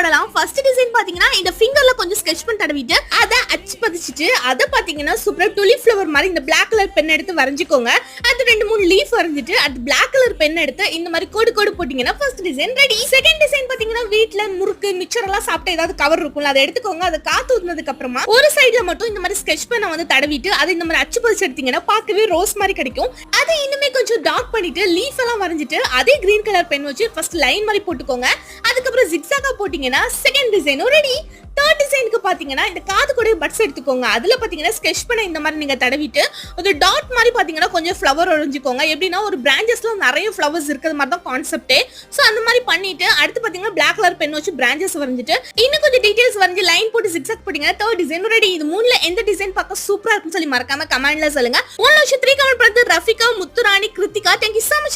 பண்ணலாம். First design பாத்தீங்கன்னா இந்த ஃபிங்கர்ல கொஞ்சம் ஸ்கெட்ச் பண்ணி தடவிட்டு அத அச்சு பதிச்சிட்டு அத பாத்தீங்கன்னா சூப்பரா டுலிப் ஃப்ளவர் மாதிரி இந்த Black கலர் பென் எடுத்து வரைஞ்சுக்கோங்க. அது 2-3 லீஃப் வரைஞ்சிட்டு அது Black கலர் பென் எடுத்து இந்த மாதிரி கோடு கோடு போட்டீங்கன்னா first design ready. Second design பாத்தீங்கன்னா வீட்ல முறுக்கு மிச்சர் எல்லாம் சாப்பிட்டு ஏதாவது கவர் இருக்கும்ல அதை எடுத்துக்கோங்க. அதை காத்து ஊத்துனதுக்கு அப்புறமா ஒரு சைடுல மட்டும் இந்த மாதிரி ஸ்கெட்ச் பென்னை வந்து தடவிட்டு அதை இந்த மாதிரி அச்சு பதிச்சு எடுத்தீங்கன்னா பார்க்கவே ரோஸ் மாதிரி கிடைக்கும். அதை இன்னுமே கொஞ்சம் டார்க் பண்ணிட்டு லீஃப் எல்லாம் வரைஞ்சிட்டு அதே கிரீன் கலர் பென் வச்சு ஃபர்ஸ்ட் லைன் மாதிரி போட்டுக்கோங்க. அதுக்கப்புறம் ஜிக்ஸாகா போட்டீங்கன்னா செகண்ட் டிசைனும் ரெடி. தேர்ட் டிசைனுக்கு பாத்தீங்கன்னா இந்த காது கூட பட்ஸ் எடுத்துக்கோங்க. அதுல பாத்தீங்கன்னா ஸ்கெட்ச் பண்ண இந்த மாதிரி நீங்க தடவிட்டு ஒரு டாட் மாதிரி பாத்தீங்கன்னா கொஞ்சம் ஃப்ளவர் வரைஞ்சுக்கோங்க. எப்படின்னா ஒரு பிரான்ச்சஸ்ல நிறைய ஃப்ளவர்ஸ் இருக்கிறது மாதிரி தான் கான்செப்டே. சோ அந்த மாதிரி பண்ணிட்டு அடுத்து பாத்தீங்கன்னா Black கலர் பென் வச்சு பிரான்ச்சஸ் வரைஞ்சிட்டு இன்னும் கொஞ்சம் டீடைல்ஸ் வரைஞ்சு லைன் போட்டு ஜிக்ஸாக் போட்டீங்கன்னா தேர்ட் டிசைன் ரெடி. இது மூணுல எந்த டிசைன் பார்க்க சூப்பரா இருக்குன்னு சொல்லி மறக்காம கமெண்ட்ல சொல்லுங்க. 1 லட்சம் 3 கமெண்ட் பண்ணது Rafika, Muthurani, Kiruthika. Thank you so much.